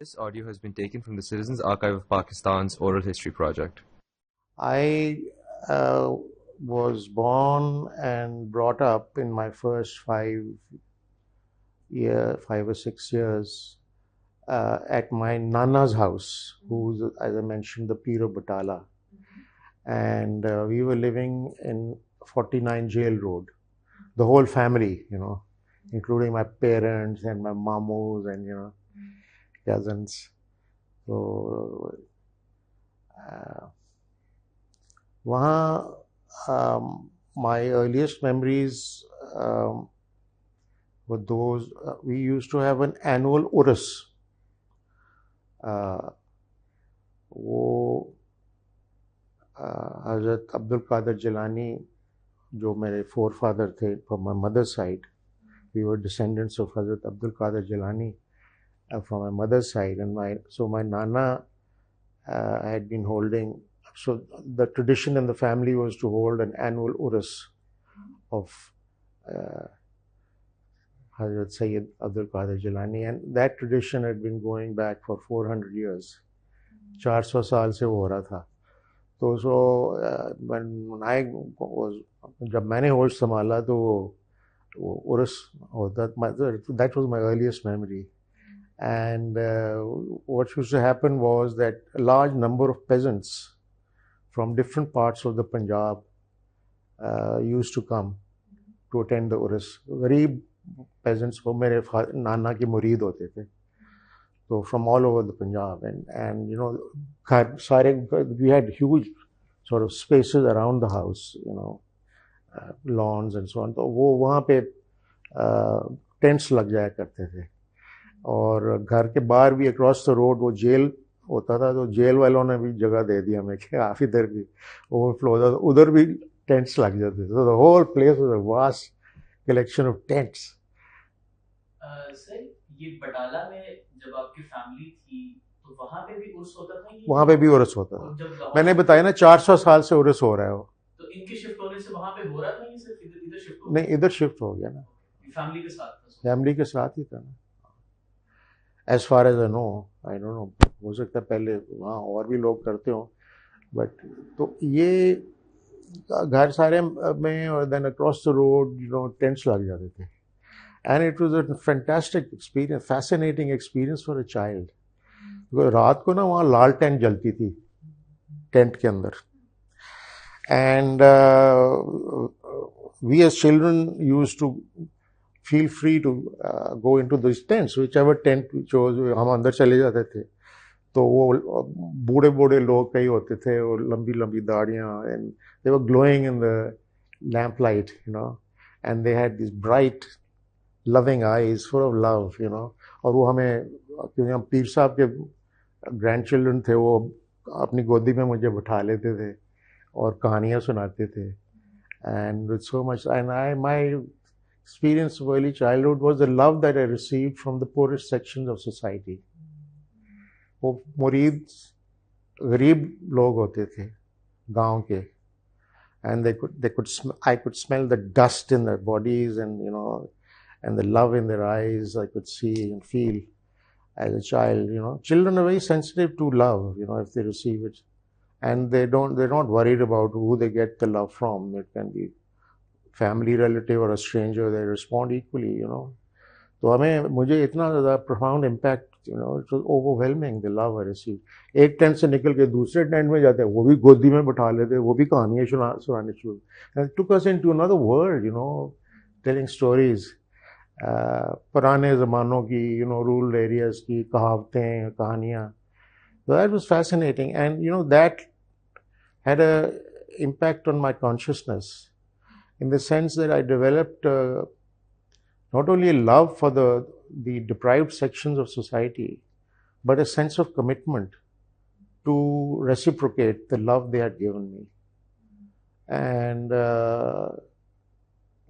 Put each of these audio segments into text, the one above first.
This audio has been taken from the Citizens Archive of Pakistan's Oral History Project. I was born and brought up in my first 5 or 6 years at my Nana's house, who's, as I mentioned, the Pir of Batala. And we were living in 49 Jail Road, the whole family, including my parents and my mamus and, cousins. So, my earliest memories were those. We used to have an annual urus. वो हजरत अब्दुल कादर जिलानी जो मेरे forefather थे from my mother's side. We were descendants of Hazrat Abdul Qadir Jilani from my mother's side, and my Nana had been holding. So the tradition in the family was to hold an annual urus of Hazrat Syed Abdul Qadir Jilani, and that tradition had been going back for 400 years. 400 साल से वो हो रहा था. तो when I was, जब मैंने होश संभाला तो वो उर्स होता, that was my earliest memory. And what used to happen was that a large number of peasants from different parts of the Punjab used to come to attend the urus. गरीब peasants वो मेरे नाना के मुरीद होते थे. So from all over the Punjab, and we had huge sort of spaces around the house, lawns and so on. तो वो वहाँ पे टेंट्स लग जाया करते थे, और घर के बाहर भी अक्रॉस द रोड वो जेल होता था, तो जेल वालों ने भी जगह दे दी हमें कि आप इधर भी ओवरफ्लो होता था, उधर भी टेंट्स लग जाते थे. So the whole place was a vast collection of tents. Sir, ये बटाला में जब आपकी फैमिली थी तो वहाँ पे भी उर्स होता था? वहाँ पे भी उर्स होता था. मैंने बताया ना 400 साल से उर्स हो रहा है वो. तो इनके शिफ्ट होने से वहाँ पे हो रहा था, ये सिर्फ इधर शिफ्ट हो? नहीं, इधर शिफ्ट हो गया ना. फैमिली के साथ था? फैमिली के साथ ही था ना. As far as I know, I don't know, हो सकता है पहले वहाँ और भी लोग करते हो, बट तो ये घर सारे में, और then across the road tents लग जाते थे. And it was a fantastic experience, fascinating experience for a child. Because रात को ना वहाँ लाल टेंट जलती थी टेंट के अंदर, and we as children used to feel free to go into these tents, whichever tent we chose. हम अंदर चले जाते थे, तो वो बूढ़े बूढ़े लोग कई होते थे, और लंबी लंबी दाढ़ियाँ, and they were glowing in the lamplight, and they had these bright loving eyes, full of love, और वो हमें, क्योंकि हम पीर साहब के ग्रैंड चिल्ड्रन थे, वो अपनी गोदी में मुझे बिठा लेते थे और कहानियाँ सुनाते थे. And with so much, and my experience of early childhood was the love that I received from the poorest sections of society. वो मुरीद गरीब लोग होते थे गांव के, and I could smell the dust in their bodies, and the love in their eyes I could see and feel as a child. Children are very sensitive to love, if they receive it, and they're not worried about who they get the love from. It can be family relative or a stranger, they respond equally. तो मुझे इतना ज़्यादा profound impact, it was overwhelming, the love I received. एक tent से निकल के दूसरे tent में जाते, वो भी गोदी में बिठा लेते, वो भी कहानियाँ सुनाने शुरू. And it took us into another world, telling stories. पुराने ज़मानों की, रूरल एरियाज़ की कहावतें, कहानियाँ. So that was fascinating, and that had a impact on my consciousness, in the sense that I developed not only a love for the deprived sections of society, but a sense of commitment to reciprocate the love they had given me. And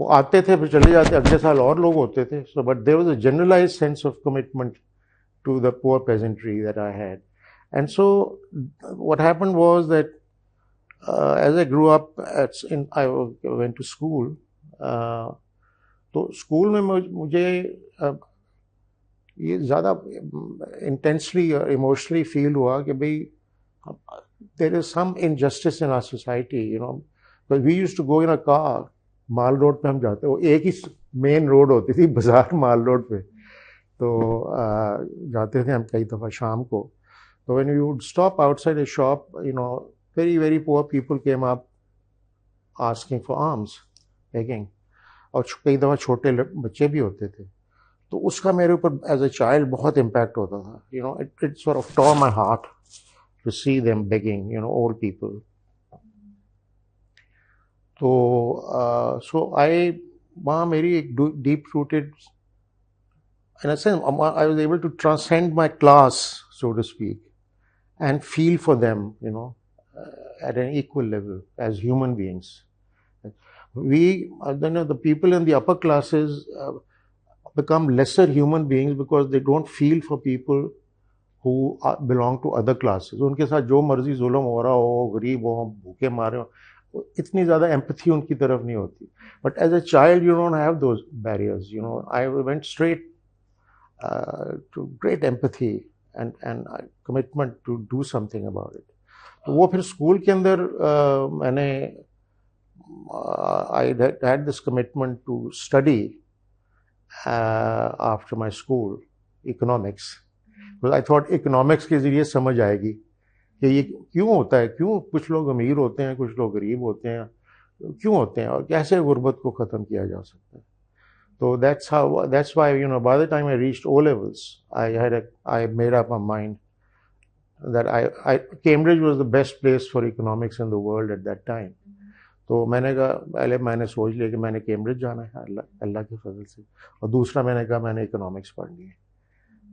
वो आते थे फिर चले जाते, अगले साल और लोग होते थे. So but there was a generalized sense of commitment to the poor peasantry that I had. And so what happened was that as I grew up, I went to school. तो स्कूल में मुझे ये ज़्यादा intensely emotionally feel हुआ कि भाई there is some injustice in our society, you know, but we used to go in a car, mall road पे हम जाते, वो एक ही मेन रोड होती थी बाजार माल रोड पे, तो जाते थे हम कई दफ़ा शाम को. तो when we would stop outside a shop, you know, very very poor people came up asking for alms, begging, और कई दफ़ा छोटे बच्चे भी होते थे. तो उसका मेरे ऊपर एज अ चाइल्ड बहुत इम्पैक्ट होता था. You know, it sort of tore my heart to see them begging, you know, old people. तो सो आई, वहाँ मेरी एक deep rooted, in a sense, I was able to transcend my class, so to speak, and feel for them, you know, at an equal level as human beings. We, you know, the people in the upper classes become lesser human beings because they don't feel for people who belong to other classes. उनके साथ जो मर्जी जुल्म हो रहा हो, गरीब हो, भूखे मारे हो, इतनी ज़्यादा empathy उनकी तरफ नहीं होती. But as a child, you don't have those barriers. You know, I went straight to great empathy and commitment to do something about it. तो वो फिर स्कूल के अंदर मैंने I had this commitment to study after my school economics, because I thought economics के ज़रिए समझ आएगी कि ये क्यों होता है, क्यों कुछ लोग अमीर होते हैं, कुछ लोग गरीब होते हैं, क्यों होते हैं, और कैसे गुर्बत को ख़त्म किया जा सकता है. So that's why, you know, by the time I reached O levels, I made up my mind that Cambridge was the best place for economics in the world at that time. तो मैंने कहा, पहले मैंने सोच लिया कि मैंने Cambridge जाना है अल्लाह के फजल से, और दूसरा मैंने कहा मैंने इकोनॉमिक्स पढ़नी है.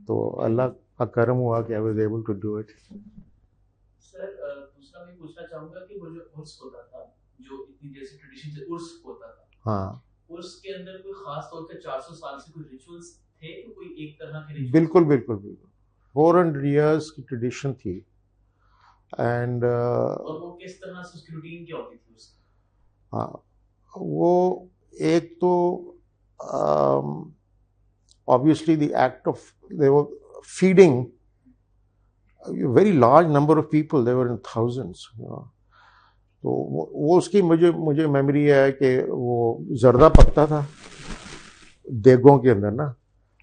तो अल्लाह का करम हुआ कि I was able to do it. Sir दूसरा मैं पूछना चाहूँगा कि वो जो उर्स होता था, जो इतनी देर से ट्रेडिशन से उर्स होता था, हाँ, उर्स के अंदर कोई खास तौर पे 400 साल से कोई रिचुअल्स थे, तो कोई एक तरह के रिचुअल्स? बिल्कुल बिल्कुल बिल्कुल 400 years की ट्रेडिशन थी. एंड और वो किस तरह से उसकी रूटीन क्या होती थी उसकी? हाँ, वो एक तो obviously the act of they were feeding a very large number of people, they were in thousands, you know. तो वो उसकी मुझे मेमोरी है कि वो जर्दा पकता था देगों के अंदर ना,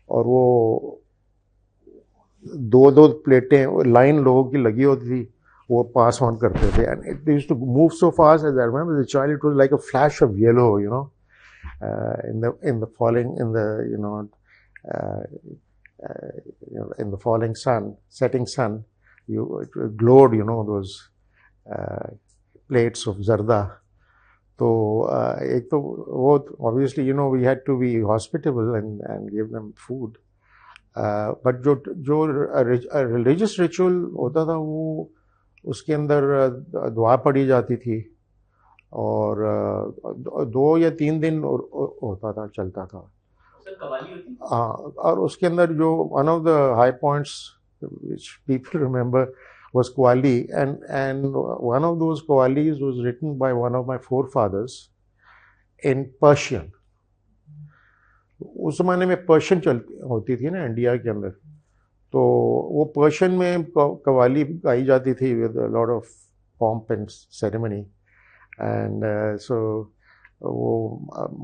और वो दो प्लेटें लाइन लोगों की लगी होती थी, वो पास ऑन करते थे. And it used to move so fast, as I remember the child, it was like a flash of yellow, you know, in the falling, in the, you know, in the falling sun, setting sun, it glowed, you know, those plates of zarda. तो एक तो वो obviously, you know, we had to be hospitable and give them food. But जो religious ritual होता था, वो उसके अंदर दुआ पढ़ी जाती थी, और 2 या 3 दिन होता था, चलता था. हाँ, और उसके अंदर जो one of the high points which people remember was Qawwali, and one of those Qawwalis was written by one of my forefathers in Persian. उस ज़माने में पर्शियन होती थी ना इंडिया के अंदर, तो वो पर्शियन में कव्वाली गाई जाती थी with a lot of pomp and ceremony, and so वो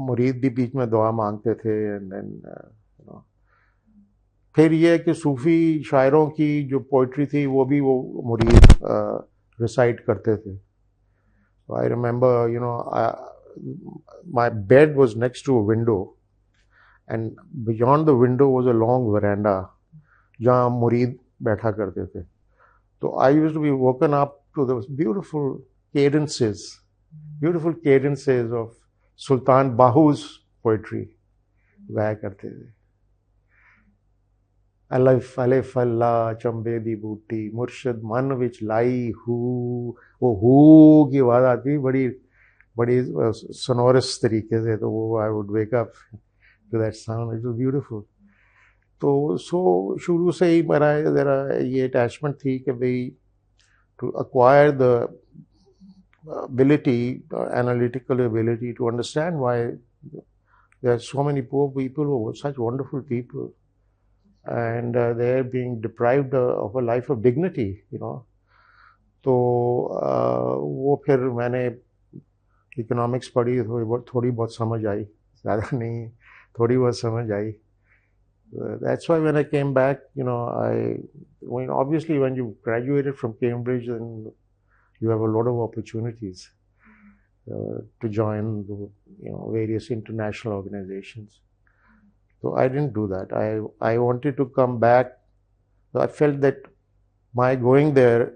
मुरीद भी बीच में दुआ मांगते थे. एंड देन यू नो, फिर ये कि सूफ़ी शायरों की जो पोइट्री थी वो भी वो मुरीद रिसाइट करते थे. I remember, you know, my bed was next to a window, and beyond the window was a long veranda जहाँ मुरीद बैठा करते थे. तो I used to be woken up to those beautiful cadences of Sultan Bahu's poetry गाया करते थे. अलिफ अलिफ अल्लाह चंबे दी बूटी मुर्शद मन विच लाई हू, वो हू की आवाज़ आती, बड़ी सोनोरस तरीके से. तो वो I would wake up to that sound. It was beautiful. तो शुरू से ही मेरा ज़रा ये अटैचमेंट थी कि भाई to acquire the ability, analytical ability to understand why there are so many poor people who are such wonderful people. and they're being deprived of a life of dignity, you know. तो वो फिर मैंने economics पढ़ी, थोड़ी बहुत समझ आई, ज़्यादा नहीं, थोड़ी बहुत समझ आई. That's why when I came back, you know, obviously when you graduated from Cambridge, then you have a lot of opportunities to join the, you know, various international organizations. So I didn't do that. I wanted to come back. So I felt that my going there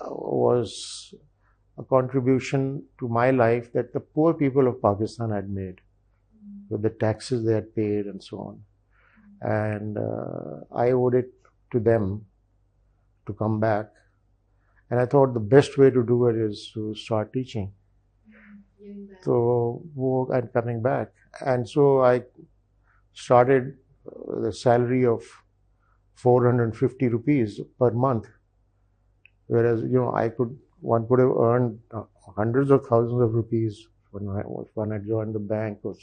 was a contribution to my life that the poor people of Pakistan had made with the taxes they had paid and so on. And I owed it to them to come back. And I thought the best way to do it is to start teaching. So I'm coming back. And so I started the salary of 450 rupees per month. Whereas, you know, one could have earned hundreds of thousands of rupees when I joined the bank or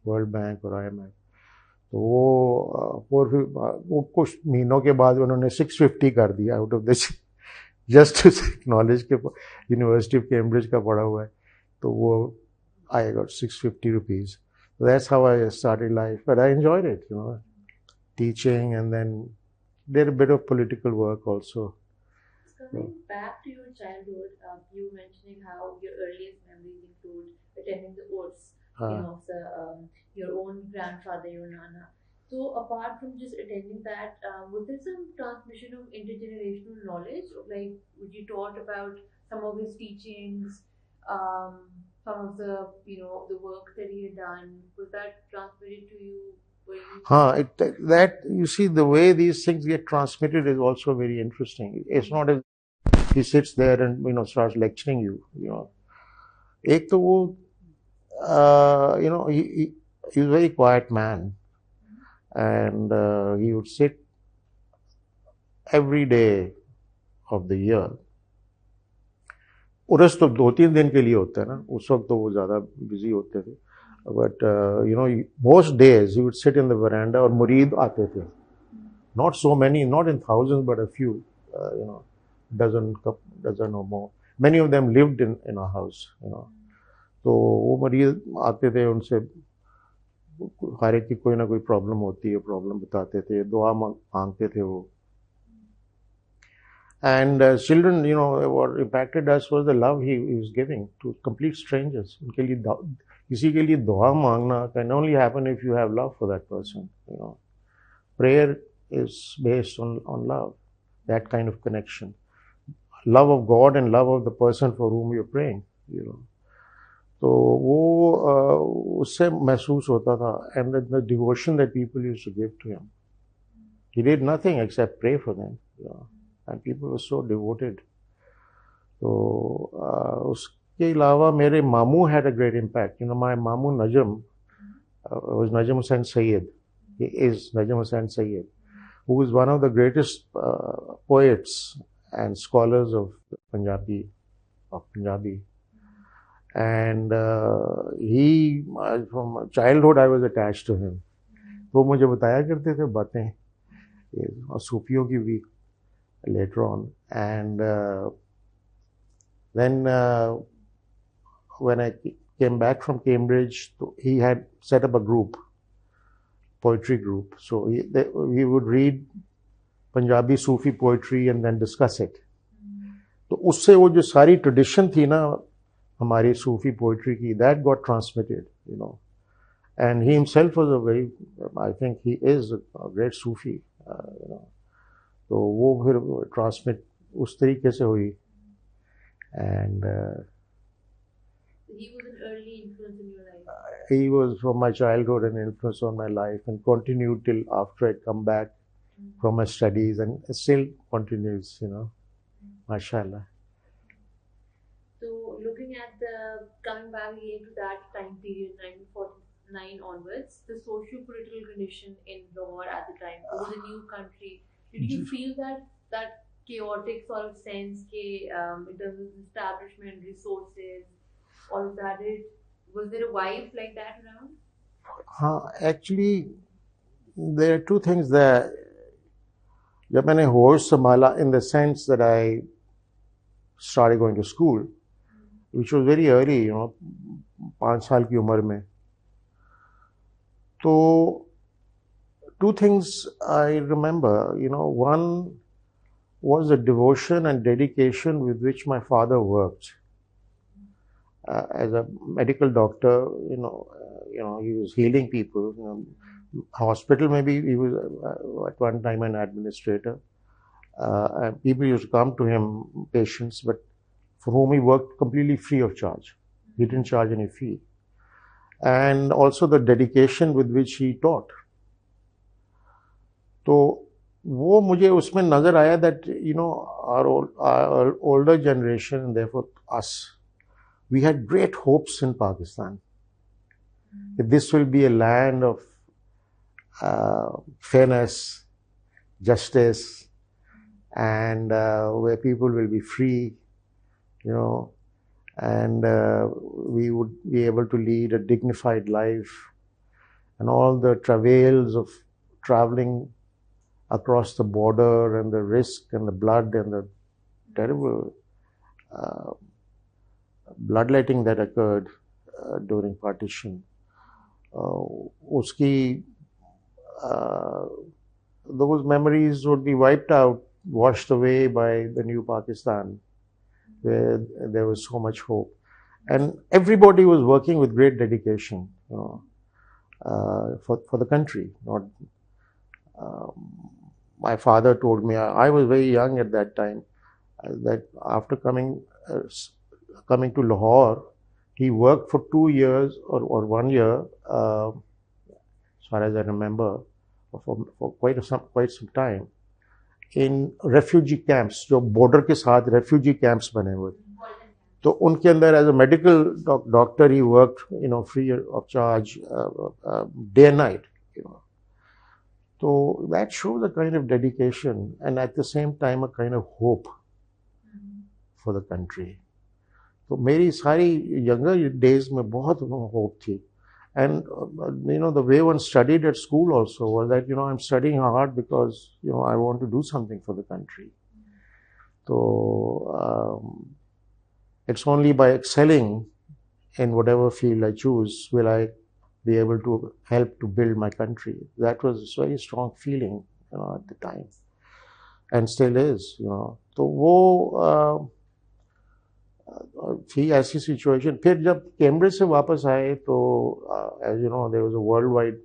World Bank or IMF. तो वो कुछ महीनों के बाद उन्होंने 650 कर दिया out of this, just knowledge के यूनिवर्सिटी ऑफ कैम्ब्रिज का पढ़ा हुआ है, तो वो I got 650 rupees. That's how I started life, but I enjoyed it, you know, teaching, and then did a bit of political work also. Coming back to your childhood, you mentioning how your earliest memories include attending the Urs, your own grandfather, your Nana. So apart from just attending that, was there some transmission of intergenerational knowledge? Like, would you taught about some of his teachings, some of the, you know, the work that he had done? Was that transmitted to you? That you see, the way these things get transmitted is also very interesting. It's not as he sits there and, you know, starts lecturing you. You know, एक तो वो, you know, he was a very quiet man, and he would sit every day of the year. उर्स तो 2-3 दिन के लिए होता है ना, उस वक्त तो वो ज़्यादा बिजी होते थे. But you know, most days he would sit in the veranda, और मुरीद आते थे. Not so many, not in thousands, but a few, you know, dozen or more. Many of them lived in our house, you know. तो वो मरीज आते थे, उनसे हर एक की कोई ना कोई प्रॉब्लम होती है, प्रॉब्लम बताते थे, दुआ मांगते थे वो. And children, you know, what impacted us was the love he was giving to complete strangers. उनके लिए किसी के लिए दुआ मांगना can only happen if you have love for that person, you know. Prayer is based on love, that kind of connection. Love of God and love of the person for whom you're praying, you know. तो वो उससे महसूस होता था, and the devotion that people used to give to him. He did nothing except pray for them, you know, and people were so devoted. तो उसके अलावा मेरे मामू had a great impact. You know, my मामू Najam was Najam Hussain Syed. He is Najam Hussain Syed, who is one of the greatest poets and scholars of Punjabi. And he, from childhood, I was attached to him. वो मुझे बताया करते थे बातें, और सूफियों की भी later on. And then when I came back from Cambridge, he had set up a group, poetry group. So he would read Punjabi Sufi poetry and then discuss it. तो उससे वो जो सारी tradition थी ना हमारी सूफी पोइट्री की, that got transmitted, you know. And he himself was a very, I think he is a great Sufi, you know. तो वो फिर transmit उस तरीके से हुई. And he was an early influence in your life. He was from my childhood an influence on my life, and continued till after I come back from my studies, and it still continues, you know. Mashallah. So looking at coming back again to that time period, 1949 onwards, the socio-political condition in Lahore at the time, it was a new country. Did you feel that chaotic sort of sense in terms of establishment, resources, all of that? Was there a vibe like that around? Actually, there are two things that जब मैंने होश संभाला in the sense that I started going to school, which was very early, 5 साल की उम्र में. तो two things I remember, one was the devotion and dedication with which my father worked. As a medical doctor, he was healing people. Hospital, maybe he was at one time an administrator. And people used to come to him, patients, but for whom he worked completely free of charge. He didn't charge any fee. And also the dedication with which he taught. तो वो मुझे उसमें नजर आया that our older generation and therefore us, we had great hopes in Pakistan. That this will be a land of fairness, justice, and where people will be free, and we would be able to lead a dignified life, and all the travails of traveling across the border and the risk and the blood and the terrible bloodletting that occurred during partition. Those memories would be wiped out, washed away by the new Pakistan, where there was so much hope. And everybody was working with great dedication, for the country. My father told me, I was very young at that time, that after coming to Lahore, he worked for 2 years or 1 year, as far as I remember, for quite some time, in refugee camps, जो border के साथ refugee camps बने हुए थे. तो उनके अंदर as a medical doctor he worked, free of charge, day and night, So that shows a kind of dedication and at the same time a kind of hope for the country. So मेरी सारी younger days में बहुत hope थी. And the way one studied at school also was that I'm studying hard because I want to do something for the country. So it's only by excelling in whatever field I choose will I be able to help to build my country. That was a very strong feeling, at the time, and still is, तो वो थी ऐसी situation. फिर जब Cambridge से वापस आए तो as you know, there was a worldwide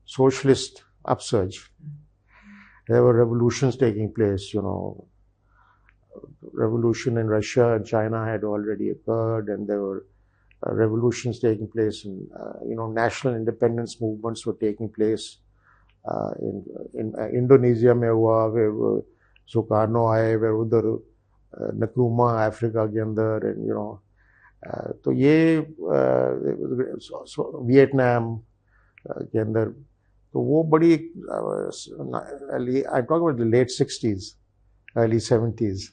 socialist upsurge. There were revolutions taking place, revolution in Russia and China had already occurred, and there were revolutions taking place, and national independence movements were taking place. In Indonesia में हुआ, फिर Sukarno आए, फिर उधर नक्रूमा Africa के अंदर, and तो ये वियतनाम के अंदर, तो वो बड़ी I talk about the late 60s, early 70s,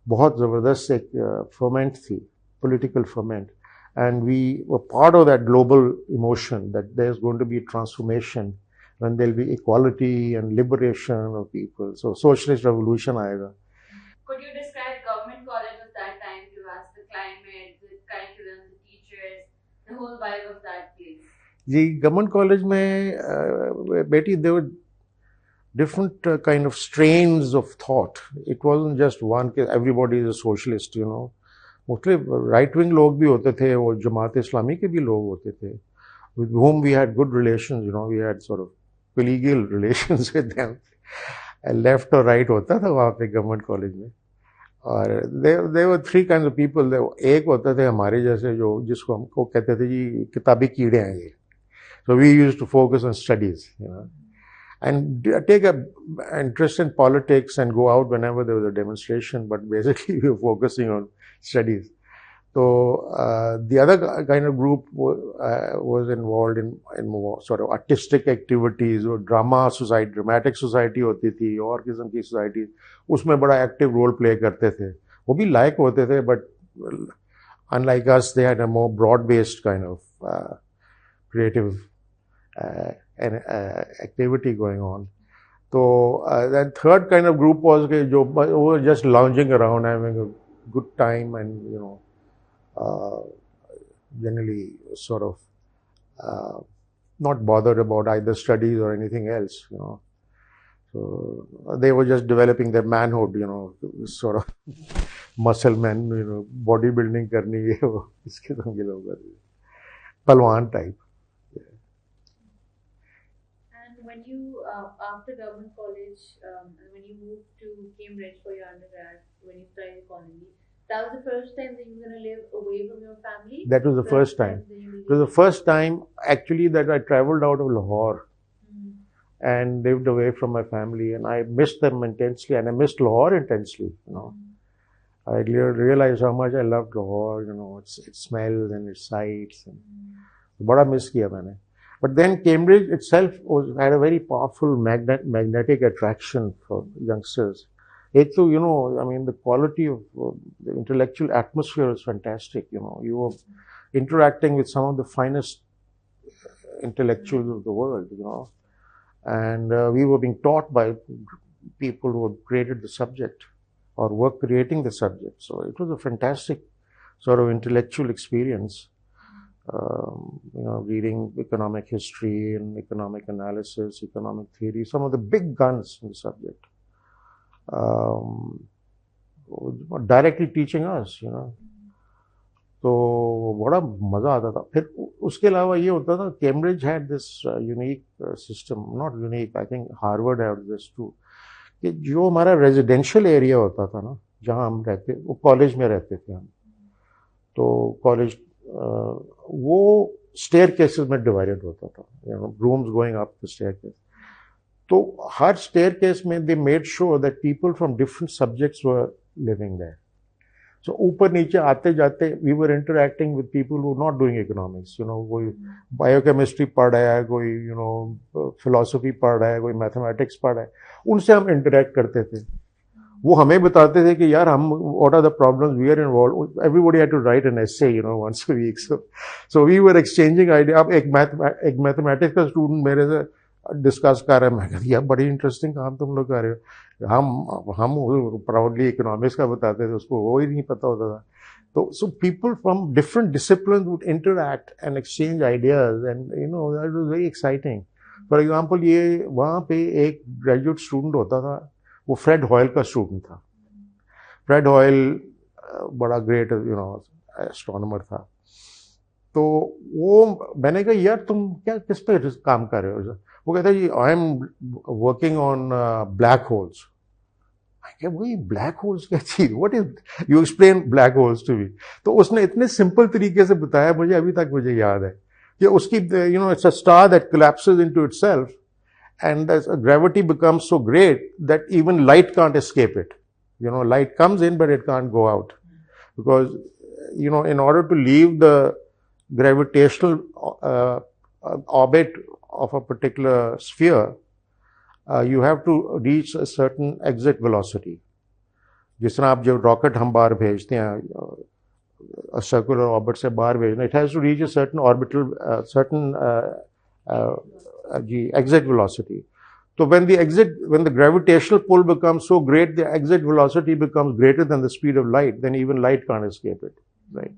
बहुत ज़बरदस्त एक ferment थी, political ferment. And we were part of that global emotion that there's going to be a transformation when there'll be equality and liberation of people. So socialist revolution आएगा. Could you describe government college of that time to us, the climate, the curriculum, the teachers, the whole vibe of that place? Ji, government college में बेटी, there were different kind of strains of thought. It wasn't just one, everybody is a socialist, Mostly right-wing लोग भी होते थे और जमात इस्लामी के भी लोग होते थे, with whom we had good relations, we had sort of collegial relations with them. And left or right होता था वहाँ पे गवर्नमेंट कॉलेज में. और there were 3 kinds of people. एक होते थे हमारे जैसे जिसको हमको कहते थे जी किताबी कीड़े हैं ये. So we used to focus on studies, and take a interest in politics and go out whenever there was a demonstration, but basically we were focusing on studies. So the other kind of group was involved in more sort of artistic activities, or drama society, dramatic society होती थी, और किस्म की society, उसमें बड़ा active role play करते थे. वो भी like होते थे, but unlike us, they had a more broad-based kind of creative activity going on. So that third kind of group was who were just lounging around, having a good time, and generally sort of not bothered about either studies or anything else. So they were just developing their manhood, sort of muscle men, bodybuilding करनी है वो इस किस्म के लोग पहलवान type. And when you after government college and when you moved to Cambridge for your undergrad, when you studied economy, that was the first time that you were going to live away from your family? That was the first time. It was the first time actually that I traveled out of Lahore and lived away from my family, and I missed them intensely, and I missed Lahore intensely. I realized how much I loved Lahore. Its smells and its sights, and बड़ा miss किया मैंने. But then Cambridge itself had a very powerful magnetic attraction for youngsters. It's so, the quality of the intellectual atmosphere is fantastic. You were interacting with some of the finest intellectuals of the world. And we were being taught by people who had created the subject or were creating the subject. So it was a fantastic sort of intellectual experience. Reading economic history and economic analysis, economic theory, some of the big guns in the subject. Directly teaching us, तो बड़ा मज़ा आता था. फिर उसके अलावा ये होता था, Cambridge had this unique system, not unique, I think Harvard had this too, कि जो हमारा रेजिडेंशियल एरिया होता था ना, जहाँ हम रहते, वो कॉलेज में रहते थे हम. तो कॉलेज वो स्टेयर केसेस में डिवाइडेड होता था, rooms going up the staircase. तो हर स्टेयर केस में they made sure that people from different subjects were living there. So ऊपर नीचे आते जाते we were interacting with people who were not doing economics. कोई बायोकेमिस्ट्री पढ़ रहा है, कोई फिलोसफी पढ़ रहा है, कोई मैथमेटिक्स पढ़ रहा है, उनसे हम इंटरेक्ट करते थे. वो हमें बताते थे कि यार हम what are the problems we are involved. Everybody had to write an essay, once a week. So we were exchanging ideas. अब एक मैथमेटिक्स का स्टूडेंट मेरे से डिस्कस कर रहा है, मैं कहती यार बड़ी इंटरेस्टिंग काम तुम लोग कर रहे हो. हम प्राउडली इकोनॉमिक्स का बताते थे, उसको वो ही नहीं पता होता था. तो so people from different disciplines would interact and exchange ideas, and that was very exciting. For example, ये वहाँ पे एक ग्रेजुएट स्टूडेंट होता था, वो फ्रेड हॉयल का स्टूडेंट था. फ्रेड हॉयल बड़ा ग्रेट एस्ट्रोनॉमर था. तो वो मैंने कहा यार तुम क्या किस पे काम कर रहे हो. वो कहता है I am working on black holes. क्या वही ब्लैक होल्स क्या चीज, what is, you explain black holes to me. तो उसने इतने सिंपल तरीके से बताया, मुझे अभी तक मुझे याद है कि उसकी it's a star that collapses into itself and gravity becomes so great that even light can't escape it. Light comes in but it can't go out, because in order to leave the gravitational orbit of a particular sphere, you have to reach a certain exit velocity. जिस तरह आप जब rocket हम बाहर भेजते हैं circular orbit से बाहर भेजना, it has to reach a certain orbital exit velocity. So when the gravitational pull becomes so great, the exit velocity becomes greater than the speed of light, then even light can't escape it, right?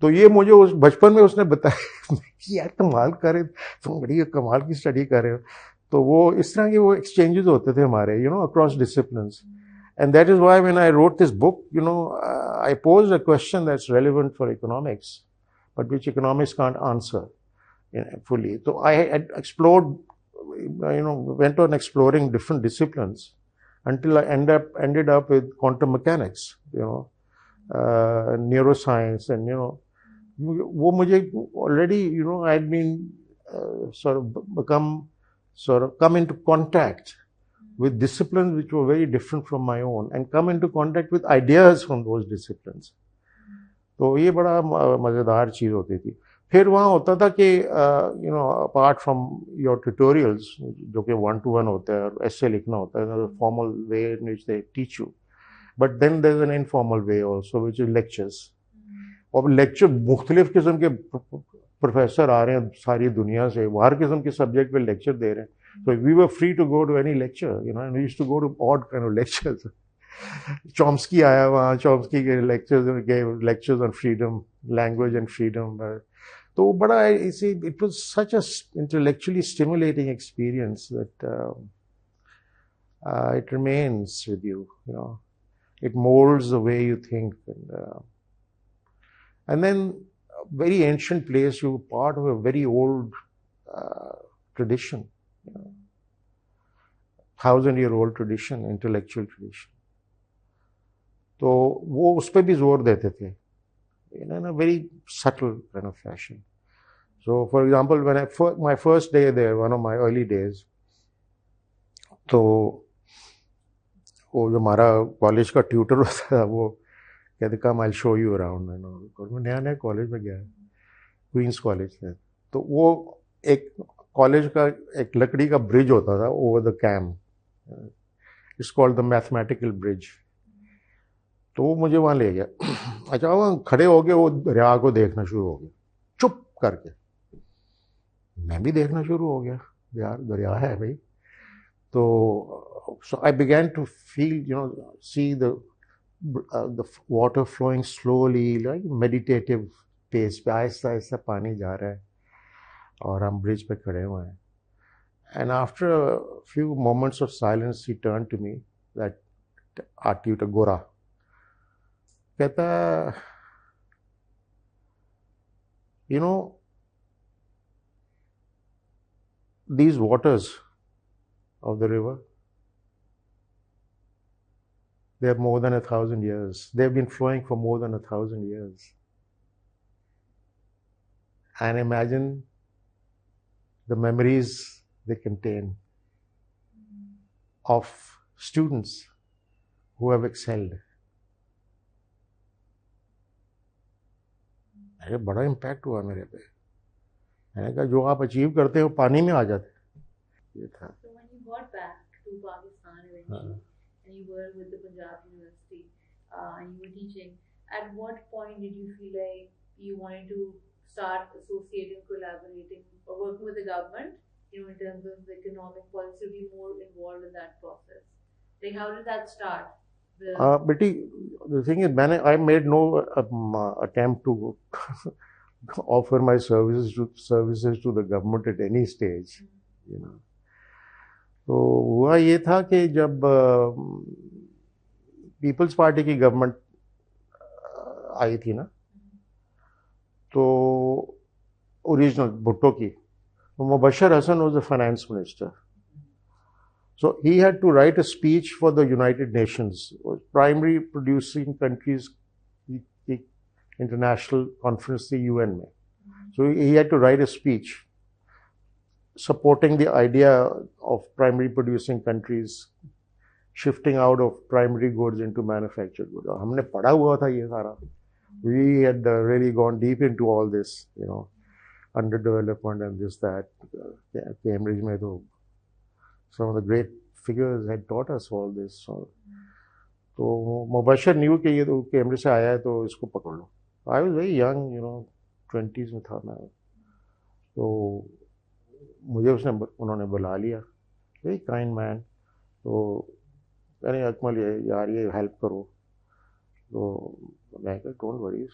तो ये मुझे उस बचपन में उसने बताया कि यार कमाल कर रहे, तुम बड़ी कमाल की स्टडी कर रहे हो. तो वो इस तरह के वो एक्सचेंजेस होते थे हमारे, across disciplines. And that is why when I wrote this book, I posed a question that's relevant for economics, but which economics can't answer fully. So I had explored, went on exploring different disciplines until I ended up with quantum mechanics, neuroscience, and वो मुझे already, I had been come into contact with disciplines which were very different from my own, and come into contact with ideas from those disciplines. तो ये बड़ा मज़ेदार चीज़ होती थी. फिर वहाँ होता था कि apart from your tutorials, जो कि 1-to-1 होता है और essay लिखना होता है, the formal way in which they teach you, but then there's an informal way also, which is lectures. और लेक्चर मुख्तलिफ किस्म के प्रोफेसर आ रहे हैं सारी दुनिया से, हर किस्म के सब्जेक्ट पे लेक्चर दे रहे हैं. So we were free to go to any lecture, you know, and we used to go to odd kind of lectures. Chomsky आया वहाँ, Chomsky के gave lectures on freedom, language and freedom. तो बड़ा, you see, it was such a intellectually stimulating experience that it remains with you, you know. It molds the way you think. And then a very ancient place, you were part of a very old tradition. 1000-year-old tradition, intellectual tradition. तो वो उस पर भी जोर देते थे, in a very subtle kind of fashion. So, for example, when my first day there, one of my early days, तो वो जो हमारा कॉलेज का ट्यूटर होता था, वो कहते कम आई शो यू अराउंड. मैं नया नया कॉलेज में गया, क्वींस कॉलेज में. तो वो एक कॉलेज का एक लकड़ी का ब्रिज होता था over the Cam, it's called the mathematical bridge. तो वो मुझे वहाँ ले गया. अच्छा, वहाँ खड़े हो गए, वो दरिया को देखना शुरू हो गया चुप करके. मैं भी देखना शुरू हो गया, यार दरिया है भाई. तो so I began to feel, you know, see the water flowing slowly, like meditative pace पे आहिस्ता आहिस्ता पानी जा रहा है और हम ब्रिज पे खड़े हुए हैं. And after a few moments of silence, he turned to me, that art tutor Gora, कहता, you know, these waters of the river, they are more than 1,000 years. They have been flowing for more than 1,000 years. And imagine the memories they contain of students who have excelled. अरे बड़ा impact हुआ मेरे पे. मैंने कहा जो आप achieve करते हो पानी में आ जाते. ये था. So when you got back to Pakistan eventually, and you were with the Punjab University, and you were teaching, at what point did you feel like you wanted to start associating, collaborating, or working with the government, you know, in terms of the economic policy, to be more involved in that process? Like, how did that start? Betty, the thing is, I made no attempt to offer my services to the government at any stage, you know. तो हुआ ये था कि जब पीपल्स पार्टी की government आई थी ना, तो ओरिजिनल भुट्टो की, तो Mubashir Hasan was the finance minister. So he had to write a speech for the United Nations, primary producing countries international conference, the UN में. So he had to write a speech supporting the idea of primary producing countries shifting out of primary goods into manufactured goods. हमने पढ़ा हुआ था ये सारा. We had really gone deep into all this, you know, underdevelopment and this, that. Cambridge में तो some of the great figures had taught us all this. तो Mubashar new कि ये तो कैम्ब्रिज से आया है तो इसको पकड़ लो. I was very young, you know, 20s में था मैं. तो मुझे उन्होंने बुला लिया, very kind man. तो अरे अकमल यार ये हेल्प करो. तो मैं कहा don't worry,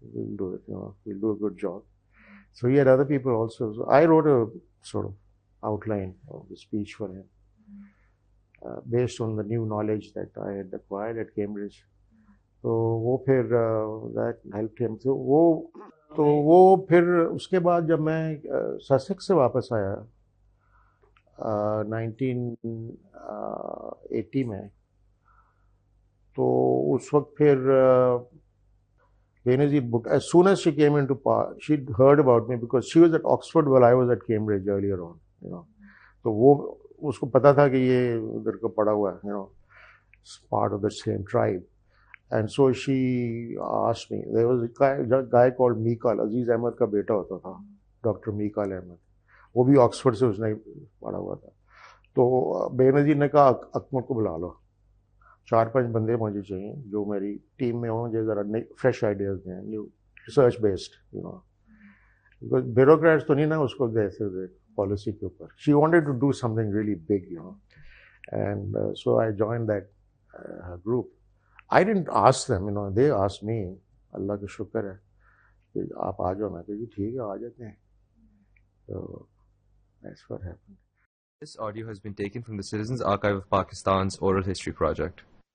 we'll do it, you know, we'll do a good job. So he had other people also. So I wrote a sort of outline of the speech for him, based on the new knowledge that I had acquired at Cambridge. तो वो फिर that helped him. तो वो फिर उसके बाद जब मैं ससेक्स से वापस आया 1980 में, तो उस वक्त फिर Benazir Bhutto, as soon as she came into power, she'd heard about me because she was at Oxford while I was at Cambridge earlier on, you know. तो वो उसको पता था कि ये उधर को पड़ा हुआ है, you know, part of the same tribe. And so she asked me. There was a guy called Meekal, Aziz Ahmed का बेटा होता था, Dr. Meekal Ahmed. वो भी ऑक्सफोर्ड से उसने पढ़ा हुआ था. तो बेनजीर ने कहा अकमल को बुला लो, 4-5 बंदे मुझे चाहिए जो मेरी टीम में हों, जो ज़रा फ्रेश आइडियाज़ दें, new research based, you know. Because bureaucrats तो नहीं ना उसको दे सकते पॉलिसी के ऊपर. She wanted to do something really big, you know, and so I join that group. I didn't ask them, you know, they asked me. Allah का शुक्र है कि आप आ जाओ. मैं कहा जी ठीक है, आ जाते हैं. तो that's what happened. This audio has been taken from the Citizens Archive of Pakistan's Oral History Project.